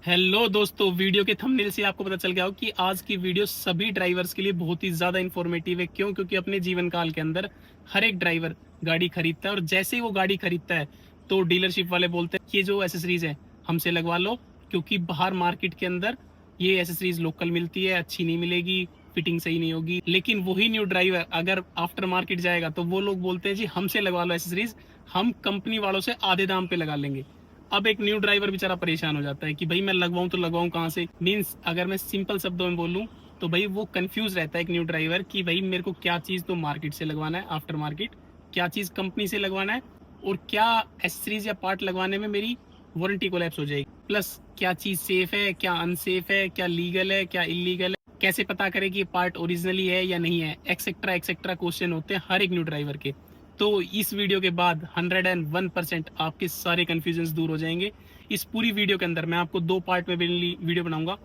Hello दोस्तों, video के thumbnail से आपको पता चल गया हो कि आज की वीडियो सभी ड्राइवर्स के लिए बहुत ही ज़्यादा इन्फॉर्मेटिव है। क्यों? क्योंकि अपने जीवन काल के अंदर हर एक ड्राइवर गाड़ी खरीदता है और जैसे ही वो गाड़ी खरीदता है तो डीलरशिप वाले बोलते हैं ये जो एसेसरीज है हमसे लगवा लो, क्योंकि बाहर मार्केट के अंदर ये एसेसरीज लोकल मिलती है, अच्छी नहीं मिलेगी, फिटिंग सही नहीं होगी। लेकिन वही न्यू ड्राइवर अगर आफ्टर मार्केट जाएगा तो वो लोग बोलते हैं जी हमसे लगवा लो एसेसरीज, हम कंपनी वालों से आधे दाम पे लगा लेंगे। अब एक न्यू ड्राइवर बेचारा परेशान हो जाता है कि भाई मैं लगवाऊं तो लगवाऊं कहाँ से। मीन्स अगर मैं सिंपल शब्दों में बोलूं तो भाई वो कंफ्यूज रहता है एक न्यू ड्राइवर कि भाई मेरे को क्या चीज़ तो मार्केट से लगवाना है, आफ्टर मार्केट क्या चीज़ कंपनी से लगवाना है, और क्या एसेसरीज या पार्ट लगवाने में मेरी वारंटी कोलैप्स हो जाएगी, प्लस क्या चीज़ सेफ है, क्या अनसेफ है, क्या लीगल है, क्या इलीगल है, कैसे पता करें कि ये पार्ट ओरिजिनली है या नहीं है, एक्सेट्रा एक्सेट्रा क्वेश्चन होते हैं हर एक न्यू ड्राइवर के। तो इस वीडियो के बाद 101% आपके सारे कन्फ्यूजन्स दूर हो जाएंगे। इस पूरी वीडियो के अंदर मैं आपको दो पार्ट में वीडियो बनाऊंगा।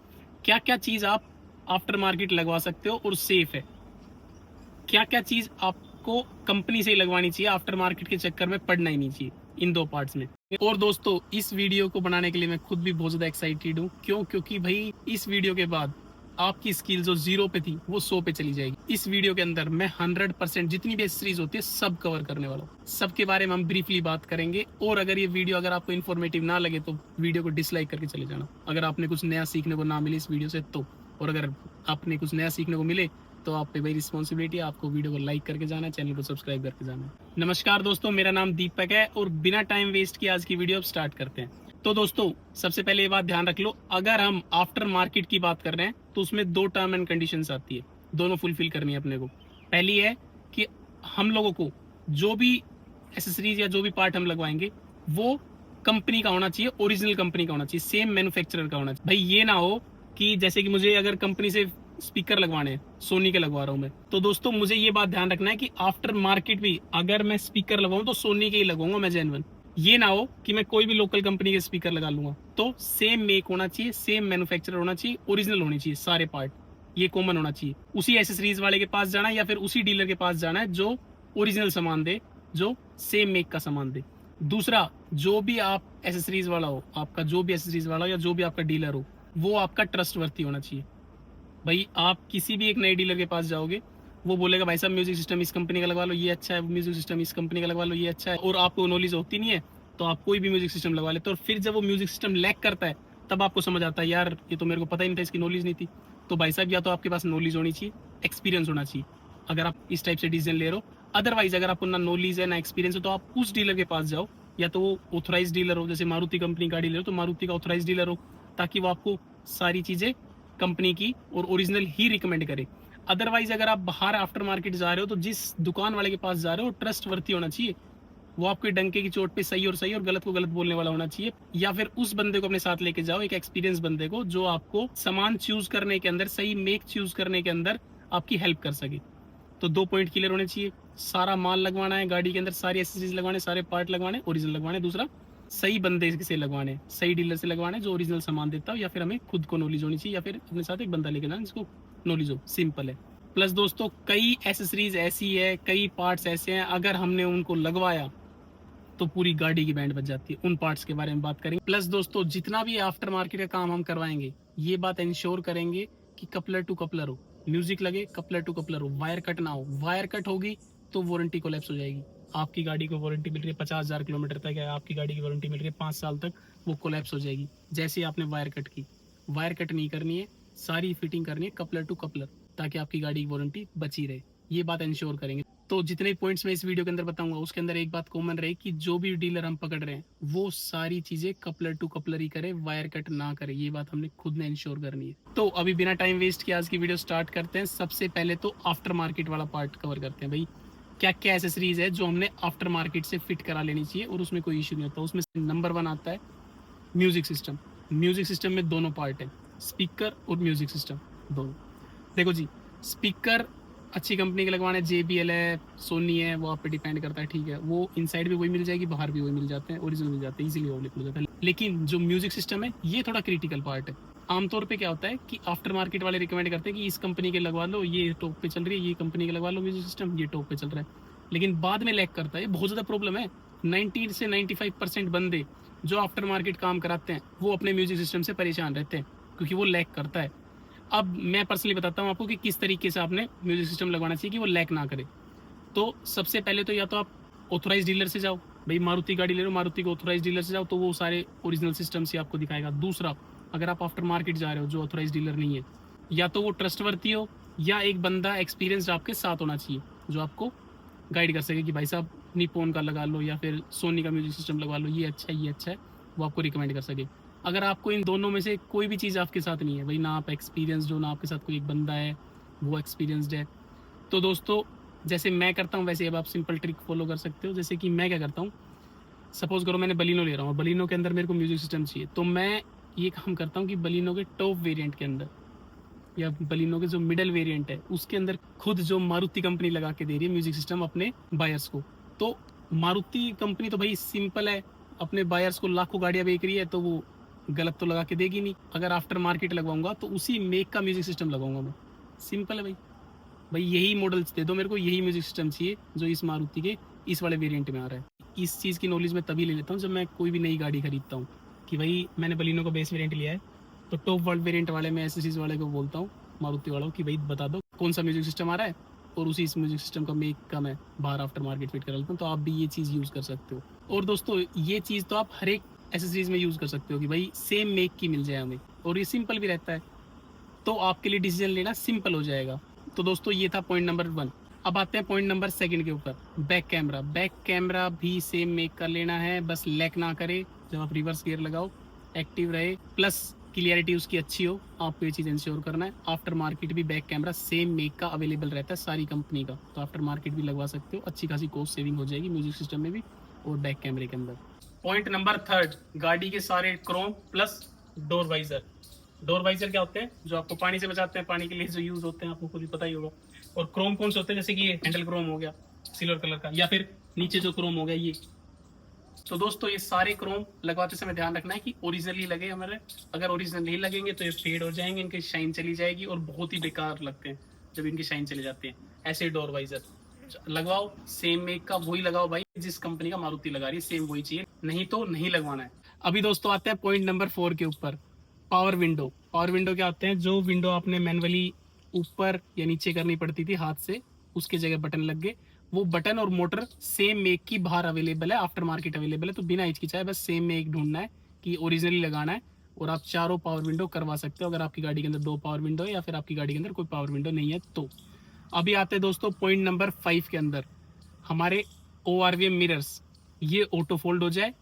क्या क्या चीज़ आप आफ्टर मार्केट लगवा सकते हो और सेफ है, क्या क्या चीज़ आपको कंपनी से ही लगवानी चाहिए, आफ्टर मार्केट के चक्कर में पड़ना ही नहीं चाहिए, इन दो पार्ट्स में। और दोस्तों, इस वीडियो को बनाने के लिए मैं खुद भी बहुत ज़्यादा एक्साइटेड हूँ। क्यों? क्योंकि भाई इस वीडियो के बाद आपकी स्किल जो 0 पे थी वो 100 पे चली जाएगी। इस वीडियो के अंदर मैं 100% जितनी भी एसेसरीज होती है सब कवर करने वाला हूँ, सबके बारे में हम ब्रीफली बात करेंगे। और अगर ये वीडियो अगर आपको इन्फॉर्मेटिव ना लगे तो वीडियो को डिसलाइक करके चले जाना, अगर आपने कुछ नया सीखने को ना मिले इस वीडियो से तो। और अगर आपने कुछ नया सीखने को मिले तो आप पे भाई रिस्पॉन्सिबिलिटी है, आपको वीडियो को लाइक करके जाना है, चैनल को सब्सक्राइब करके जाना है। नमस्कार दोस्तों, मेरा नाम दीपक है और बिना टाइम वेस्ट किए आज की वीडियो अब स्टार्ट करते हैं। तो दोस्तों, सबसे पहले ये बात ध्यान रख लो, अगर हम आफ्टर मार्केट की बात कर रहे हैं तो उसमें दो टर्म एंड कंडीशंस आती है, दोनों फुलफिल करनी है अपने को। पहली है कि हम लोगों को जो भी एसेसरीज या जो भी पार्ट हम लगवाएंगे वो कंपनी का होना चाहिए, ओरिजिनल कंपनी का होना चाहिए, सेम मैन्युफैक्चरर का होना चाहिए। भाई ये ना हो कि जैसे कि मुझे अगर कंपनी से स्पीकर लगवाने हैं, सोनी के लगवा रहा हूँ मैं, तो दोस्तों मुझे ये बात ध्यान रखना है कि आफ्टर मार्केट भी अगर मैं स्पीकर लगवाऊं तो सोनी के ही लगवाऊंगा मैं, जेन्युइन। ये ना हो कि मैं कोई भी लोकल कंपनी के स्पीकर लगा लूंगा। तो सेम मेक होना चाहिए, सेम मैन्युफैक्चरर होना चाहिए, ओरिजिनल होनी चाहिए सारे पार्ट, ये कॉमन होना चाहिए। उसी एसेसरीज वाले के पास जाना है या फिर उसी डीलर के पास जाना है जो ओरिजिनल सामान दे, जो सेम मेक का सामान दे। दूसरा, जो भी आप एसेसरीज वाला हो, आपका जो भी एसेसरीज वाला हो या जो भी आपका डीलर हो, वो आपका ट्रस्टवर्थी होना चाहिए। भाई आप किसी भी एक नए डीलर के पास जाओगे, वो बोलेगा भाई साहब म्यूजिक सिस्टम इस कंपनी का लगवा लो ये अच्छा है, म्यूजिक सिस्टम इस कंपनी का लगवा लो ये अच्छा है, और आपको नॉलेज होती नहीं है तो आप कोई भी म्यूजिक सिस्टम लगवा लेते हो। और फिर जब वो म्यूजिक सिस्टम लैक करता है तब आपको समझ आता है यार ये तो मेरे को पता ही नहीं था, इसकी नॉलेज नहीं थी। तो भाई साहब या तो आपके पास नॉलेज होनी चाहिए, एक्सपीरियंस होना चाहिए, अगर आप इस टाइप से डिसीजन ले रहे हो। अदरवाइज अगर आपको ना नॉलेज है ना एक्सपीरियंस है तो आप उस डीलर के पास जाओ, या तो वो ऑथोराइज डीलर हो, जैसे मारुति कंपनी का डीलर हो तो मारुति का ऑथोराइज डीलर हो, ताकि वो आपको सारी चीज़ें कंपनी की और ओरिजिनल ही रिकमेंड करे। अदरवाइज अगर आप बाहर आफ्टर मार्केट जा रहे हो तो जिस दुकान वाले के पास जा रहे हो ट्रस्ट वर्ती होना चाहिए, वो आपके डंके की चोट पे सही और गलत को गलत बोलने वाला होना चाहिए। या फिर उस बंदे को अपने साथ लेके जाओ, एक एक्सपीरियंस बंदे को, जो आपको सामान चूज करने के अंदर, सही मेक चूज करने के अंदर आपकी हेल्प कर सके। तो दो पॉइंट क्लियर होने चाहिए, सारा माल लगवाना है गाड़ी के अंदर, सारी एसेसरीज लगवाने, सारे पार्ट लगवाने, ओरिजिनल लगवाने। दूसरा, सही बंदे से लगवाने, सही डीलर से लगवाने जो ओरिजिनल सामान देता हो, या फिर हमें खुद को नॉलेज होनी चाहिए, या फिर अपने साथ एक बंदा लेके जाना जिसको नॉलेज हो। सिंपल है। प्लस दोस्तों, कई एसेसरीज ऐसी है, कई पार्ट्स ऐसे हैं, अगर हमने उनको लगवाया तो पूरी गाड़ी की बैंड बज जाती है। उन पार्ट्स के बारे में बात करेंगे। प्लस दोस्तों, जितना भी आफ्टर मार्केट का काम हम करवाएंगे ये बात इंश्योर करेंगे कि कपलर टू कपलर हो, म्यूजिक लगे, कपलर टू कपलर हो, वायर कट ना हो। वायर कट होगी तो वारंटी कोलैप्स हो जाएगी। आपकी गाड़ी को वारंटी मिल रही है 50,000 किलोमीटर तक है, आपकी गाड़ी की वारंटी मिल रही है 5 साल तक, वो कोलैप्स हो जाएगी जैसे ही आपने वायर कट की। वायर कट नहीं करनी है, सारी फिटिंग करनी है कपलर टू कपलर, ताकि आपकी गाड़ी की वारंटी बची रहे। ये बात इंश्योर करेंगे। तो जितने पॉइंट्स मैं इस वीडियो के अंदर बताऊंगा उसके अंदर एक बात कॉमन रहे कि जो भी डीलर हम पकड़ रहे हैं वो सारी चीजें कपलर टू कपलर ही करे, वायर कट ना करे। ये बात हमने खुद ने इंश्योर करनी है। तो अभी बिना टाइम वेस्ट किए आज की वीडियो स्टार्ट करते हैं। सबसे पहले तो आफ्टर मार्केट वाला पार्ट कवर करते हैं। भाई क्या क्या एसेसरीज है जो हमने आफ्टर मार्केट से फिट करा लेनी चाहिए और उसमें कोई इशू नहीं होता। उसमें नंबर 1 आता है म्यूजिक सिस्टम। म्यूजिक सिस्टम में दोनों पार्ट है, स्पीकर और म्यूजिक सिस्टम दोनों। देखो जी, स्पीकर अच्छी कंपनी के लगवाने, JBL है, सोनी है, वो आप पे डिपेंड करता है, ठीक है। वो इनसाइड भी वही मिल जाएगी, बाहर भी वही मिल जाते हैं, ओरिजिनल मिल जाते हैं, इजीली अवेलेबल हो जाता है। लेकिन जो म्यूजिक सिस्टम है ये थोड़ा क्रिटिकल पार्ट है। आमतौर पे क्या होता है कि आफ्टर मार्केट वाले रिकमेंड करते हैं कि इस कंपनी के लगवा लो, ये टॉप पे चल रही है, ये कंपनी के लगवा लो म्यूजिक सिस्टम, ये टॉप पे चल रहा है। लेकिन बाद में लैग करता है, बहुत ज़्यादा प्रॉब्लम है। 90 से 95% बंदे जो आफ्टर मार्केट काम कराते हैं वो अपने म्यूजिक सिस्टम से परेशान रहते हैं क्योंकि वो लैग करता है। अब मैं पर्सनली बताता हूँ आपको कि किस तरीके से आपने म्यूजिक सिस्टम लगवाना चाहिए कि वो लैग ना करे। तो सबसे पहले तो या तो आप ऑथोराइज डीलर से जाओ, भाई मारुति गाड़ी ले रहे हो, मारुति को ऑथोराइज डीलर से जाओ तो वो सारे ओरिजिनल सिस्टम से आपको दिखाएगा। दूसरा, अगर आप आफ्टर मार्केट जा रहे हो जो ऑथोराइज डीलर नहीं है, या तो वो ट्रस्टवर्दी हो या एक बंदा एक्सपीरियंस्ड आपके साथ होना चाहिए जो आपको गाइड कर सके कि भाई साहब निपोन का लगा लो या फिर सोनी का म्यूजिक सिस्टम लगवा लो, ये अच्छा है ये अच्छा है, वो आपको रिकमेंड कर सके। अगर आपको इन दोनों में से कोई भी चीज़ आपके साथ नहीं है, भाई ना आप एक्सपीरियंसड हो ना आपके साथ कोई एक बंदा है वो एक्सपीरियंसड है, तो दोस्तों जैसे मैं करता हूँ वैसे अब आप सिंपल ट्रिक फॉलो कर सकते हो। जैसे कि मैं क्या करता हूँ, सपोज करो मैंने बलिनो ले रहा हूँ, बलिनो के अंदर मेरे को म्यूजिक सिस्टम चाहिए, तो मैं ये काम करता हूँ कि बलिनो के टॉप वेरिएंट के अंदर या बलिनो के जो मिडल वेरिएंट है उसके अंदर खुद जो मारुति कंपनी लगा के दे रही है म्यूजिक सिस्टम अपने बायर्स को, तो मारुति कंपनी तो भाई सिंपल है, अपने बायर्स को लाखों गाड़ियां बेच रही है तो वो गलत तो लगा के देगी नहीं। अगर आफ्टर मार्केट लगवाऊंगा तो उसी मेक का म्यूजिक सिस्टम लगाऊंगा मैं, सिंपल है भाई। भाई यही मॉडल्स दे दो मेरे को, यही म्यूजिक सिस्टम चाहिए जो इस मारुति के इस वाले वेरिएंट में आ रहा है। इस चीज़ की नॉलेज मैं तभी ले लेता हूँ जब मैं कोई भी नई गाड़ी खरीदता हूँ कि भाई मैंने बलिनो का बेस वेरिएंट लिया है तो टॉप वर्ल्ड वेरिएंट वाले में ऐसे चीज़ वाले को बोलता हूँ, मारुति वालों की भाई बता दो कौन सा म्यूजिक सिस्टम आ रहा है और उसी इस म्यूजिक सिस्टम का मेक का मैं बाहर आफ्टर मार्केट फिट कर लेता हूँ, तो आप भी ये चीज़ यूज़ कर सकते हो। और दोस्तों ये चीज़ तो आप हर एक एसेसरीज में यूज़ कर सकते हो कि भाई सेम मेक की मिल जाए हमें, और ये सिंपल भी रहता है तो आपके लिए डिसीजन लेना सिंपल हो जाएगा। तो दोस्तों ये था पॉइंट नंबर 1। अब आते हैं पॉइंट नंबर 2 के ऊपर, बैक कैमरा। बैक कैमरा भी सेम मेक कर लेना है, बस लैग ना करे जब आप रिवर्स गियर लगाओ, एक्टिव रहे, प्लस क्लियरिटी उसकी अच्छी हो, आपको ये चीज़ इंश्योर करना है। आफ्टर मार्केट भी बैक कैमरा सेम मेक का अवेलेबल रहता है सारी कंपनी का, तो आफ्टर मार्केट भी लगवा सकते हो, अच्छी खासी कॉस्ट सेविंग हो जाएगी म्यूजिक सिस्टम में भी और बैक कैमरे के अंदर। पॉइंट नंबर 3, गाड़ी के सारे chrome plus door visor. Door visor क्या होते हैं, जो आपको पानी से बचाते हैं, पानी के लिए जो यूज होते हैं आपको खुद ही पता ही होगा। और क्रोम कौन से होते हैं, जैसे कि ये हैंडल क्रोम हो गया सिल्वर कलर का, या फिर नीचे जो क्रोम हो गया ये। तो दोस्तों ये सारे क्रोम लगवाते समय ध्यान रखना है कि ओरिजिनली लगे हमारे, अगर ओरिजिनल नहीं लगेंगे तो ये फेड हो जाएंगे, इनकी शाइन चली जाएगी और बहुत ही बेकार लगते हैं जब इनकी शाइन चली जाती है। ऐसे डोर वाइजर लगवाओ सेम मेक का, वही लगाओ भाई जिस कंपनी का मारुति लगा रही है, सेम वही चाहिए, नहीं तो नहीं लगवाना है। अभी दोस्तों आते हैं पॉइंट नंबर 4 के ऊपर, पावर विंडो। पावर विंडो क्या होते हैं, जो विंडो आपने मैनुअली ऊपर या नीचे करनी पड़ती थी हाथ से, उसके जगह बटन लग गए, वो बटन और मोटर सेम मेक की बाहर अवेलेबल है, आफ्टर मार्केट अवेलेबल है, तो बिना हिचकिचाए बस सेम मेक ढूंढना है कि ओरिजिनली लगाना है और आप चारों पावर विंडो करवा सकते हो अगर आपकी गाड़ी के अंदर 2 पावर विंडो है या फिर आपकी गाड़ी के अंदर कोई पावर विंडो नहीं है तो। अभी आते हैं दोस्तों पॉइंट नंबर 5 के अंदर, हमारे ORVM मिरर्स, ये ऑटो फोल्ड हो जाए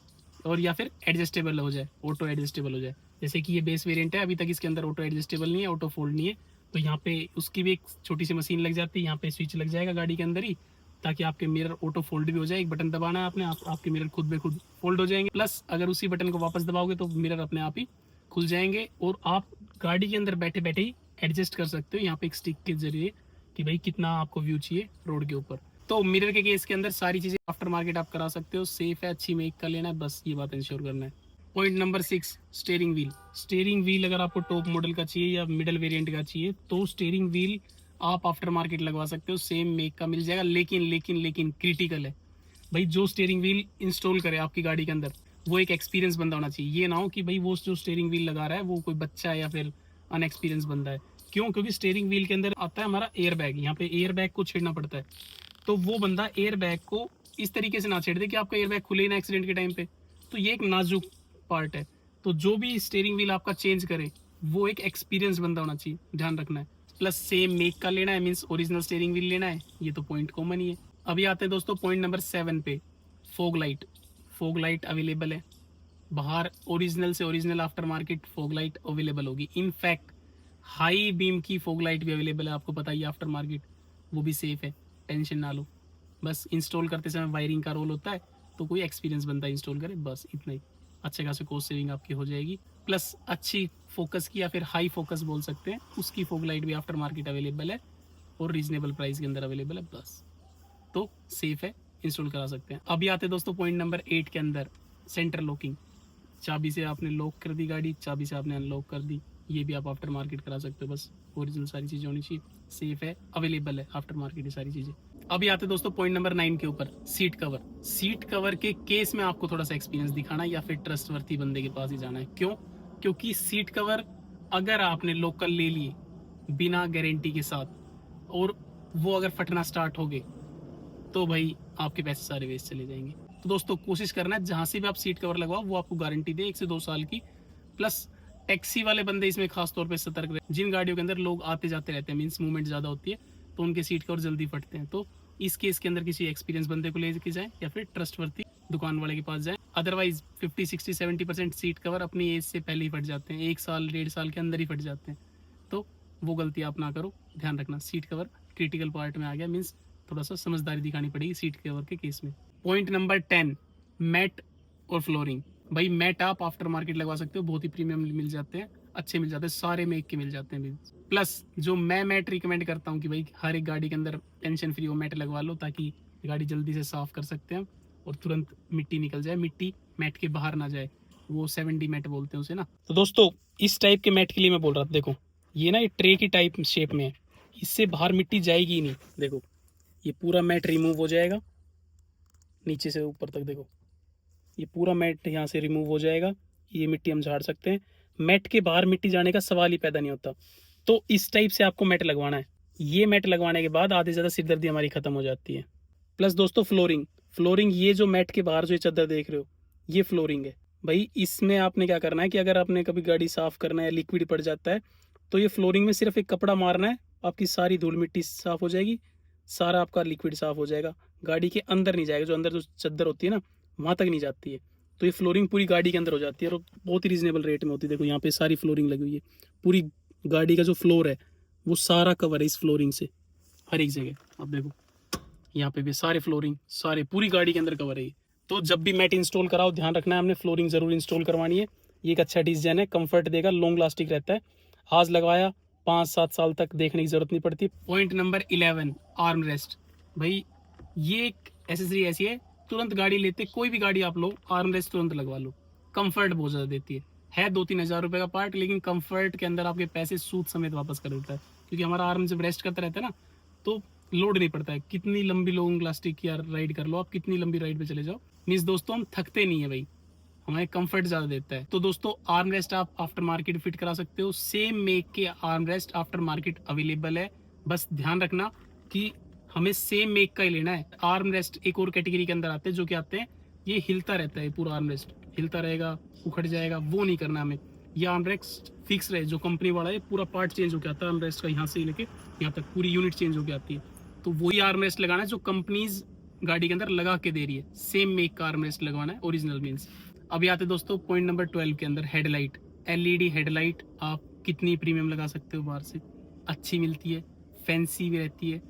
और या फिर एडजस्टेबल हो जाए, ऑटो एडजस्टेबल हो जाए। जैसे कि ये बेस वेरिएंट है, अभी तक इसके अंदर ऑटो एडजस्टेबल नहीं है, ऑटो फोल्ड नहीं है, तो यहाँ पे उसकी भी एक छोटी सी मशीन लग जाती है, यहाँ पे स्विच लग जाएगा गाड़ी के अंदर ही, ताकि आपके मिरर ऑटो फोल्ड भी हो जाए। एक बटन दबाना है आपने, आपके मिरर खुद ब खुद फोल्ड हो जाएंगे, प्लस अगर उसी बटन को वापस दबाओगे तो मिरर अपने आप ही खुल जाएंगे और आप गाड़ी के अंदर बैठे बैठे ही एडजस्ट कर सकते हो यहाँ पे एक स्टिक के जरिए कि भाई कितना आपको व्यू चाहिए रोड के ऊपर। तो मिरर के केस के अंदर सारी चीज़ें आफ्टर मार्केट आप करा सकते हो, सेफ है, अच्छी मेक कर लेना है, बस ये बात इंश्योर करना है। Point number 6, steering wheel. Steering wheel अगर आपको टॉप मॉडल का चाहिए या मिडल वेरिएंट का चाहिए तो स्टीयरिंग व्हील आप आफ्टर मार्केट लगवा सकते हो, सेम मेक का मिल जाएगा। लेकिन लेकिन लेकिन क्रिटिकल है भाई, जो स्टीयरिंग व्हील इंस्टॉल करे आपकी गाड़ी के अंदर वो एक एक्सपीरियंस बंदा होना चाहिए। ये ना हो कि भाई वो जो स्टीयरिंग व्हील लगा रहा है वो कोई बच्चा है या फिर अनएक्सपीरियंस बंदा है। क्यों? क्योंकि स्टीयरिंग व्हील के अंदर आता है हमारा एयर बैग, यहाँ पे एयर बैग को छेड़ना पड़ता है, तो वो बंदा एयर बैग को इस तरीके से ना छेड़ दे कि आपका एयर बैग खुले ना एक्सीडेंट के टाइम पे, तो ये एक नाजुक पार्ट है। तो जो भी स्टीयरिंग व्हील आपका चेंज करे वो एक एक्सपीरियंस बंदा होना चाहिए, ध्यान रखना है। प्लस सेम मेक का लेना है, मीन्स ओरिजिनल स्टीयरिंग व्हील लेना है, ये तो पॉइंट कॉमन ही है। अभी आते हैं दोस्तों पॉइंट नंबर 7 पे, fog light. Fog light available है बाहर, ओरिजिनल से original after market fog light available होगी। इनफैक्ट हाई बीम की फोग लाइट भी अवेलेबल है, आपको पता ही आफ्टर मार्केट, वो भी सेफ है, टेंशन ना लो। बस इंस्टॉल करते समय वायरिंग का रोल होता है, तो कोई एक्सपीरियंस बनता है इंस्टॉल करे, बस इतना ही। अच्छे खासे कॉस्ट सेविंग आपकी हो जाएगी, प्लस अच्छी फोकस की या फिर हाई फोकस बोल सकते हैं उसकी फोग लाइट भी आफ्टर मार्केट अवेलेबल है और रीजनेबल प्राइस के अंदर अवेलेबल है, बस तो सेफ है, इंस्टॉल करा सकते हैं। अभी आते दोस्तों पॉइंट नंबर 8 के अंदर, सेंटर लॉकिंग। चाबी से आपने लॉक कर दी गाड़ी, चाबी से आपने अनलॉक कर दी, ये भी आप आफ्टर मार्केट करा सकते हो, बस ओरिजिनल सारी चीज़ें होनी चाहिए, सेफ है, अवेलेबल है आफ्टर मार्केट ये सारी चीज़ें। अभी आते दोस्तों पॉइंट नंबर 9 के ऊपर, सीट कवर। सीट कवर के केस में आपको थोड़ा सा एक्सपीरियंस दिखाना है या फिर ट्रस्टवर्थी बंदे के पास ही जाना है। क्यों? क्योंकि सीट कवर अगर आपने लोकल ले लिए बिना गारंटी के साथ और वो अगर फटना स्टार्ट हो गए तो भाई आपके पैसे सारे वेस्ट चले जाएंगे। तो दोस्तों कोशिश करना है जहां से भी आप सीट कवर लगवाओ वो आपको गारंटी दे 1 से 2 साल की। प्लस टैक्सी वाले बंदे इसमें खास तौर पे सतर्क रहे। जिन गाड़ियों के अंदर लोग आते जाते रहते हैं, मीन्स मूवमेंट ज़्यादा होती है, तो उनके सीट कवर जल्दी फटते हैं। तो इस केस के अंदर किसी एक्सपीरियंस बंदे को लेके जाए या फिर ट्रस्टवर्थी दुकान वाले के पास जाए। अदरवाइज 50, 60, 70% सीट कवर अपनी एज से पहले ही फट जाते हैं, 1 साल 1.5 साल के अंदर ही फट जाते हैं। तो वो गलती आप ना करो, ध्यान रखना। सीट कवर क्रिटिकल पार्ट में आ गया, मीन्स थोड़ा सा समझदारी दिखानी पड़ेगी सीट कवर के केस में। पॉइंट नंबर 10, मैट और फ्लोरिंग। भाई मैट आप आफ्टर मार्केट लगवा सकते हो, बहुत ही प्रीमियम मिल जाते हैं, अच्छे मिल जाते हैं, सारे मेक के मिल जाते हैं। प्लस जो मैं मैट रिकमेंड करता हूँ कि भाई हर एक गाड़ी के अंदर टेंशन फ्री वो मैट लगवा लो, ताकि गाड़ी जल्दी से साफ कर सकते हैं और तुरंत मिट्टी निकल जाए, मिट्टी मैट के बाहर ना जाए। वो 7D मैट बोलते हैं उसे ना। तो दोस्तों इस टाइप के मैट के लिए मैं बोल रहा था, देखो ये ना ये ट्रे की टाइप शेप में है, इससे बाहर मिट्टी जाएगी ही नहीं। देखो ये पूरा मैट रिमूव हो जाएगा नीचे से ऊपर तक। देखो ये पूरा मैट यहाँ से रिमूव हो जाएगा, ये मिट्टी हम झाड़ सकते हैं। मैट के बाहर मिट्टी जाने का सवाल ही पैदा नहीं होता। तो इस टाइप से आपको मैट लगवाना है। ये मैट लगवाने के बाद आधे से ज़्यादा सिरदर्दी हमारी खत्म हो जाती है। प्लस दोस्तों फ्लोरिंग, फ्लोरिंग ये जो मैट के बाहर जो चादर देख रहे हो ये फ्लोरिंग है। भाई इसमें आपने क्या करना है कि अगर आपने कभी गाड़ी साफ़ करना है, लिक्विड पड़ जाता है, तो ये फ्लोरिंग में सिर्फ एक कपड़ा मारना है, आपकी सारी धूल मिट्टी साफ़ हो जाएगी, सारा आपका लिक्विड साफ़ हो जाएगा, गाड़ी के अंदर नहीं जाएगा। जो अंदर जो चादर होती है ना वहाँ तक नहीं जाती है। तो ये फ्लोरिंग पूरी गाड़ी के अंदर हो जाती है और बहुत ही रीजनेबल रेट में होती है। देखो यहाँ पे सारी फ्लोरिंग लगी हुई है, पूरी गाड़ी का जो फ्लोर है वो सारा कवर है इस फ्लोरिंग से, हर एक जगह। अब देखो यहाँ पे भी सारे फ्लोरिंग, सारे पूरी गाड़ी के अंदर कवर है। तो जब भी मैट इंस्टॉल कराओ ध्यान रखना है हमने फ्लोरिंग जरूर इंस्टॉल करवानी है। ये एक अच्छा डिजाइन है, कंफर्ट देगा, लॉन्ग लास्टिक रहता है, आज लगवाया 5-7 साल तक देखने की जरूरत नहीं पड़ती। Point number 11, arm rest. भाई ये एक एसेसरी ऐसी है, तुरंत गाड़ी लेते कोई भी गाड़ी आप लो, आर्म रेस्ट तुरंत लगवा लो, कंफर्ट बहुत ज़्यादा देती है 2-3 हज़ार रुपये का पार्ट, लेकिन कंफर्ट के अंदर आपके पैसे सूद समेत वापस कर देता है। क्योंकि हमारा आर्म जब रेस्ट करता रहता है ना तो लोड नहीं पड़ता है। कितनी लंबी लॉन्ग लास्टिक की राइड कर लो आप, कितनी लंबी राइड पे चले जाओ, मीन्स दोस्तों हम थकते नहीं है भाई, हमें कंफर्ट ज़्यादा देता है। तो दोस्तों आर्म रेस्ट आप आफ्टर मार्केट फिट करा सकते हो, सेम मेक के arm rest after market available है। बस ध्यान रखना कि हमें सेम मेक का ही लेना है। आर्म रेस्ट एक और कैटेगरी के अंदर आते हैं, जो कि आते हैं ये हिलता रहता है, पूरा आर्म रेस्ट हिलता रहेगा, उखड़ जाएगा, वो नहीं करना हमें। ये आर्म रेस्ट फिक्स रहे, जो कंपनी वाला है पूरा पार्ट चेंज होकर आता है आर्म रेस्ट का, यहाँ से लेके यहाँ तक पूरी यूनिट चेंज होकर आती है। तो वही आर्म रेस्ट लगाना है जो कंपनीज गाड़ी के अंदर लगा के दे रही है, सेम मेक का आर्म रेस्ट लगवाना है, ओरिजिनल मीन्स। अभी आते दोस्तों पॉइंट नंबर 12 के अंदर, हेडलाइट। LED हेडलाइट आप कितनी प्रीमियम लगा सकते हो, बाहर से अच्छी मिलती है, फैंसी भी रहती है